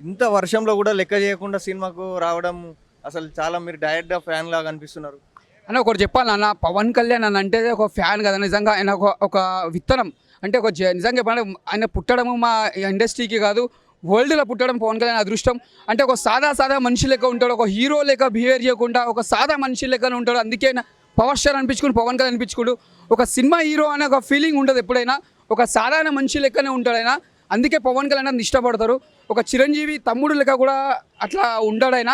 ఇంత వర్షంలో కూడా లెక్క చేయకుండా సినిమాకు రావడం అసలు చాలా మీరు డైరెక్ట్గా ఫ్యాన్ లాగా అనిపిస్తున్నారు. అన్న ఒకటి చెప్పాలన్న, పవన్ కళ్యాణ్ అని అంటే ఒక ఫ్యాన్ కదా, నిజంగా ఆయన ఒక విత్తనం. అంటే నిజంగా చెప్పాలంటే ఆయన పుట్టడము మా ఇండస్ట్రీకి కాదు, వరల్డ్లో పుట్టడం పవన్ కళ్యాణ్ అదృష్టం. అంటే ఒక సాదా మనిషి లెక్క ఉంటాడు, ఒక హీరో లెక్క బిహేవ్ చేయకుండా ఒక సాదా మనిషి లెక్కనే ఉంటాడు. అందుకే ఆయన పవర్ స్టార్ అనిపించుకుని పవన్ కళ్యాణ్ అనిపించుకోడు. ఒక సినిమా హీరో అనే ఒక ఫీలింగ్ ఉంటుంది ఎప్పుడైనా, ఒక సాధారణ మనిషి లెక్కనే ఉంటాడు ఆయన. అందుకే పవన్ కళ్యాణ్ అని ఇష్టపడతారు. ఒక చిరంజీవి తమ్ముడు లెక్క కూడా అట్లా ఉంటాడు ఆయన.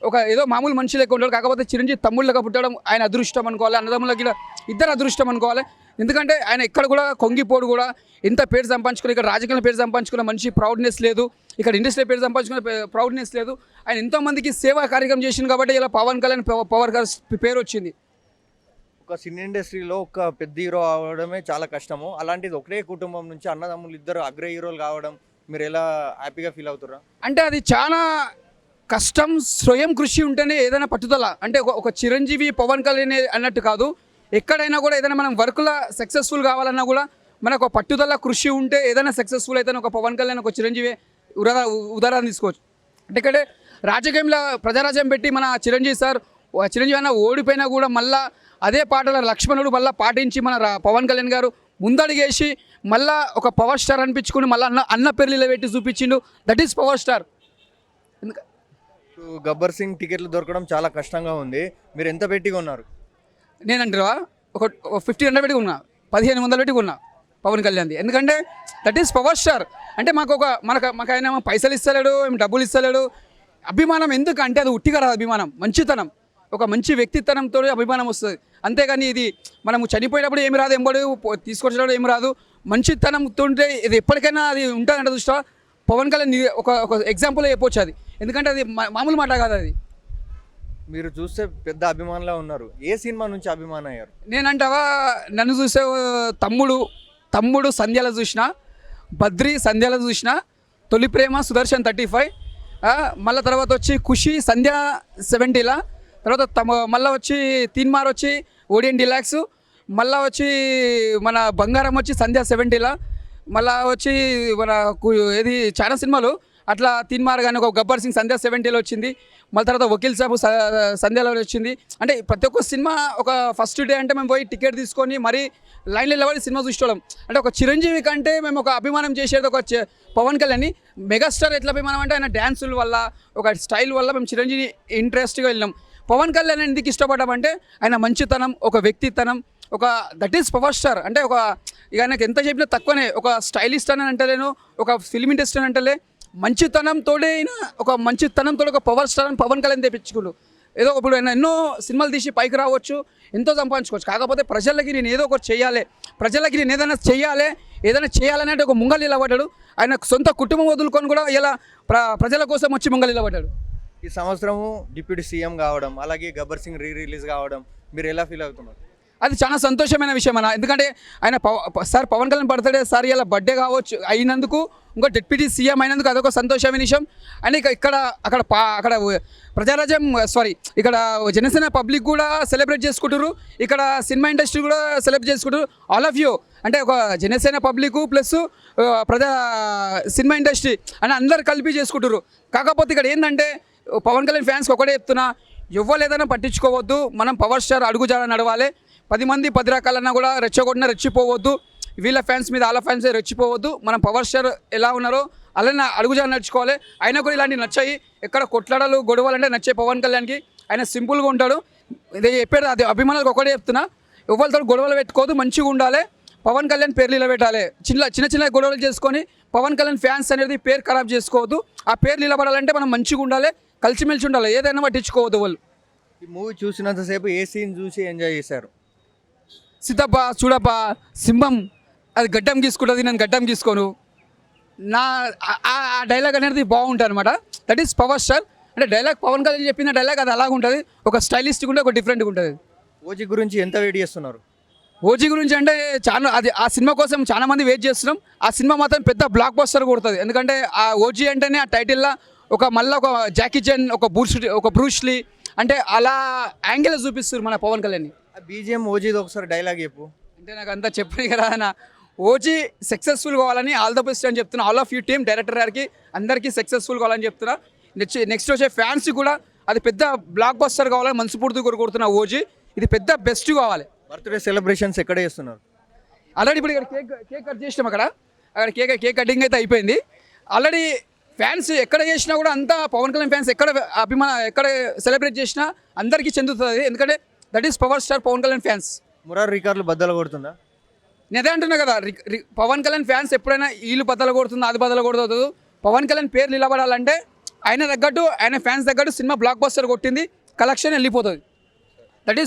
ఒక ఏదో మామూలు మనిషి లెక్క ఉంటాడు, కాకపోతే చిరంజీవి తమ్ముడు లెక్క పుట్టడం ఆయన అదృష్టం అనుకోవాలి. అన్నదమ్ములకి ఇద్దరు అదృష్టం అనుకోవాలి. ఎందుకంటే ఆయన ఎక్కడ కూడా కొంగిపోడు, కూడా ఎంత పేరు సంపాదించుకుని ఇక్కడ రాజకీయంలో పేరు సంపాదించుకున్న మనిషి ప్రౌడ్నెస్ లేదు, ఇక్కడ ఇండస్ట్రీ పేరు సంపాదించుకున్న ప్రౌడ్నెస్ లేదు. ఆయన ఎంతోమందికి సేవా కార్యక్రమం చేసింది కాబట్టి ఇలా పవన్ కళ్యాణ్ పవర్ పేరు వచ్చింది. ఒక సినీ ఇండస్ట్రీలో ఒక పెద్ద హీరో అవడమే చాలా కష్టము. అలాంటిది ఒకటే కుటుంబం నుంచి అన్నదమ్ములు ఇద్దరు అగ్ర హీరోలు కావడం మీరు ఎలా హ్యాపీగా ఫీల్ అవుతారా? అంటే అది చాలా కష్టం, స్వయం కృషి ఉంటేనే ఏదైనా పట్టుదల. అంటే ఒక చిరంజీవి పవన్ కళ్యాణ్ అన్నట్టు కాదు, ఎక్కడైనా కూడా ఏదైనా మనం వర్క్లో సక్సెస్ఫుల్ కావాలన్నా కూడా మనకు ఒక పట్టుదల కృషి ఉంటే ఏదైనా సక్సెస్ఫుల్ అయితే ఒక పవన్ కళ్యాణ్ ఒక చిరంజీవి ఉదాహరణ తీసుకోవచ్చు. అంటే ఇక్కడే రాజకీయంలో ప్రజారాజ్యం పెట్టి మన చిరంజీవి అన్న ఓడిపోయినా కూడా మళ్ళీ అదే పాటల లక్ష్మణుడు మళ్ళీ పాటించి మన పవన్ కళ్యాణ్ గారు ముందడిగేసి మళ్ళీ ఒక పవర్ స్టార్ అనిపించుకుని మళ్ళీ అన్న పేర్లు పెట్టి చూపించిండు. That is power star. Gabbar Singh టికెట్లు దొరకడం చాలా కష్టంగా ఉంది. మీరు ఎంత పెట్టి కొన్నారు? నేనంటారా ఒక 1500 పెట్టి ఉన్నా, 1500 పెట్టి ఉన్నా పవన్ కళ్యాణ్ది. ఎందుకంటే దట్ ఈస్ పవర్ స్టార్. అంటే మాకు ఆయన పైసలు ఇస్తలేడు, ఏం డబ్బులు ఇస్తలేడు. అభిమానం ఎందుకు అంటే అది ఉట్టిగా రాదు. అభిమానం మంచితనం, ఒక మంచి వ్యక్తిత్వంతో అభిమానం వస్తుంది. అంతేగాని ఇది మనము చనిపోయినప్పుడు ఏమి రాదు, ఎంబడు తీసుకొచ్చినప్పుడు ఏమి రాదు. మంచితనంతో ఇది ఎప్పటికైనా అది ఉంటుందంటే దృష్ట పవన్ కళ్యాణ్ ఒక ఎగ్జాంపుల్ చెప్పొచ్చు అది. ఎందుకంటే అది మామూలు మాట కాదు అది. మీరు చూస్తే పెద్ద అభిమానులా ఉన్నారు. ఏ సినిమా నుంచి అభిమానం అయ్యారు? నేనంటావా నన్ను చూసే తమ్ముడు సంధ్యాల చూసిన, బద్రి సంధ్యాల చూసిన, తొలి ప్రేమ సుదర్శన్ 35, మళ్ళీ తర్వాత వచ్చి ఖుషి సంధ్య 70లా, తర్వాత మళ్ళీ వచ్చి తీన్మార్ వచ్చి ఓడియన్ డిలాక్స్, మళ్ళీ వచ్చి మన బంగారం వచ్చి సంధ్య 70లా, మళ్ళీ వచ్చి మన ఏది చాలా సినిమాలు అట్లా తీన్మార్ కానీ ఒక గబ్బర్ సింగ్ సంధ్య 70లో వచ్చింది. మళ్ళీ తర్వాత వకీల్ సాబు సంధ్యాలో వచ్చింది. అంటే ప్రతి ఒక్క సినిమా ఒక ఫస్ట్ డే అంటే మేము పోయి టికెట్ తీసుకొని మరీ లైన్లో నిలబడి సినిమా చూసుకోవడం. అంటే ఒక చిరంజీవి కంటే మేము ఒక అభిమానం చేసేది ఒక పవన్ కళ్యాణ్. మెగాస్టార్ ఎట్లా అభిమానం అంటే ఆయన డ్యాన్సుల వల్ల ఒక స్టైల్ వల్ల మేము చిరంజీవి ఇంట్రెస్ట్గా వెళ్ళినాం. పవన్ కళ్యాణ్ ఎందుకు ఇష్టపడ్డామంటే ఆయన మంచితనం, ఒక వ్యక్తిత్వం, ఒక దట్ ఈస్ పవర్ స్టార్. అంటే ఒక ఇక ఆయనకు ఎంత చెప్పినా తక్కువనే. ఒక స్టైలిస్ట్ అని అంటలేను, ఒక ఫిల్మ్ ఇండస్ట్రీ అని అంటలే, మంచితనంతోనే ఒక మంచితనంతో ఒక పవర్ స్టార్ అని పవన్ కళ్యాణ్ తెప్పించుకోడు. ఏదో ఇప్పుడు ఆయన ఎన్నో సినిమాలు తీసి పైకి రావచ్చు, ఎంతో సంపాదించుకోవచ్చు. కాకపోతే ప్రజలకి నేను ఏదో ఒకటి చేయాలి, ప్రజలకి నేను ఏదైనా చేయాలనేది ఒక ముంగలు నిలబడ్డాడు. ఆయన సొంత కుటుంబం వదులుకొని కూడా ఇలా ప్రజల కోసం వచ్చి ముంగలు నిలబడ్డాడు. ఈ సంవత్సరము డిప్యూటీ సీఎం కావడం, అలాగే గబ్బర్ సింగ్ రిలీజ్ కావడం మీరు ఎలా ఫీల్ అవుతున్నారు? అది చాలా సంతోషమైన విషయం అన్న. ఎందుకంటే ఆయన sir Pawan Kalyan birthday sir ఇలా బర్త్డే కావచ్చు అయినందుకు, ఇంకో డిప్యూటీ సీఎం అయినందుకు అదొక సంతోషమైన విషయం. అని అక్కడ ప్రజారాజ్యం ఇక్కడ జనసేన పబ్లిక్ కూడా సెలబ్రేట్ చేసుకుంటారు, ఇక్కడ సినిమా ఇండస్ట్రీ కూడా సెలబ్రేట్ చేసుకుంటారు. ఆల్ ఆఫ్ యూ అంటే ఒక Janasena public plus cinema industry అని అందరు కలిపి చేసుకుంటారు. కాకపోతే ఇక్కడ ఏంటంటే పవన్ కళ్యాణ్ ఫ్యాన్స్కి ఒకటే చెప్తున్నా, ఎవ్వలేదైనా పట్టించుకోవద్దు. మనం పవర్ స్టార్ అడుగుజాడ నడవాలి. 10 మంది 10 రకాలన్నా కూడా రెచ్చిపోవద్దు. వీళ్ళ ఫ్యాన్స్ మీద వాళ్ళ ఫ్యాన్స్ రెచ్చిపోవద్దు. మనం పవర్ స్టార్ ఎలా ఉన్నారో అలానే అడుగుజాడ నడుచుకోవాలి. అయినా కూడా ఇలాంటివి నచ్చాయి. ఎక్కడ కొట్లాడలు గొడవలు అంటే నచ్చాయి పవన్ కళ్యాణ్కి. ఆయన సింపుల్గా ఉంటాడు. ఇది చెప్పాడు, అది అభిమానులకు ఒకటే చెప్తున్నా, ఎవరితో గొడవలు పెట్టుకోవద్దు, మంచిగా ఉండాలి. పవన్ కళ్యాణ్ పేర్లు నిలబెట్టాలి. చిన్న గొడవలు చేసుకొని పవన్ కళ్యాణ్ ఫ్యాన్స్ అనేది పేరు ఖరాబ్ చేసుకోవద్దు. ఆ పేరు నిలబడాలంటే మనం మంచిగా ఉండాలి, కలిసిమెలిసి ఉండాలి, ఏదైనా పట్టించుకోవద్దు వాళ్ళు. ఈ మూవీ చూసినంతసేపు ఏ సీన్ చూసి ఎంజాయ్ చేశారు? సీతప్ప చూడప్ప సింహం అది గడ్డం గీసుకుంటుంది, నేను గడ్డం గీసుకోను. ఆ డైలాగ్ అనేది బాగుంటుంది అనమాట. That is power star. అంటే డైలాగ్ పవన్ కళ్యాణ్ చెప్పిన డైలాగ్ అది అలాగ ఉంటుంది, ఒక స్టైలిస్ట్గా ఉంటే ఒక డిఫరెంట్గా ఉంటుంది. ఓజీ గురించి ఎంత వెయిట్ చేస్తున్నారు? ఓజీ గురించి అంటే చాలా ఆ సినిమా కోసం చాలా మంది వెయిట్ చేస్తున్నాం. ఆ సినిమా మాత్రం పెద్ద బ్లాక్ బస్టర్ కొడుతుంది. ఎందుకంటే ఆ ఓజీ అంటేనే ఆ టైటిల్లో మళ్ళీ ఒక జాకీ చాన్, ఒక బ్రూస్లీ అంటే అలా యాంగిల్ చూపిస్తారు మన పవన్ కళ్యాణ్ని. బీజిఎం ఓజీది ఒకసారి డైలాగ్ చెప్పు. అంటే నాకు అంతా చెప్పని కదా అన్న. ఓజీ సక్సెస్ఫుల్ కావాలని ఆల్ ద బెస్ట్ అని చెప్తున్నా. All of you team director గారికి అందరికీ సక్సెస్ఫుల్ కావాలని చెప్తున్నా. నెక్స్ట్ వచ్చే ఫ్యాన్స్ కూడా అది పెద్ద బ్లాక్ బస్టర్ కావాలని మనస్ఫూర్తిగా కోరుకుంటున్నా. ఓజీ ఇది పెద్ద బెస్ట్ కావాలి. బర్త్డే సెలబ్రేషన్స్ ఎక్కడ చేస్తున్నారు? ఆల్రెడీ ఇప్పుడు ఇక్కడ కేక్ కట్ చేసినాం. అక్కడ కేక్ కటింగ్ అయితే అయిపోయింది. ఆల్రెడీ ఫ్యాన్స్ ఎక్కడ చేసినా కూడా అంతా పవన్ కళ్యాణ్ ఫ్యాన్స్ ఎక్కడ సెలబ్రేట్ చేసినా అందరికీ చెందుతుంది. ఎందుకంటే that is power star Pawan Kalyan fans. Murari రికార్డులు బద్దలు కొడుతుందా? నేను అదే అంటున్నా కదా, పవన్ కళ్యాణ్ ఫ్యాన్స్ ఎప్పుడైనా వీళ్ళు బద్దలు కొడుతుందో అది బద్దలు కొడుతుంది. పవన్ కళ్యాణ్ పేరు నిలబడాలంటే ఆయన తగ్గట్టు ఆయన ఫ్యాన్స్ తగ్గట్టు సినిమా బ్లాక్ బస్టర్ కొట్టింది, కలెక్షన్ వెళ్ళిపోతుంది.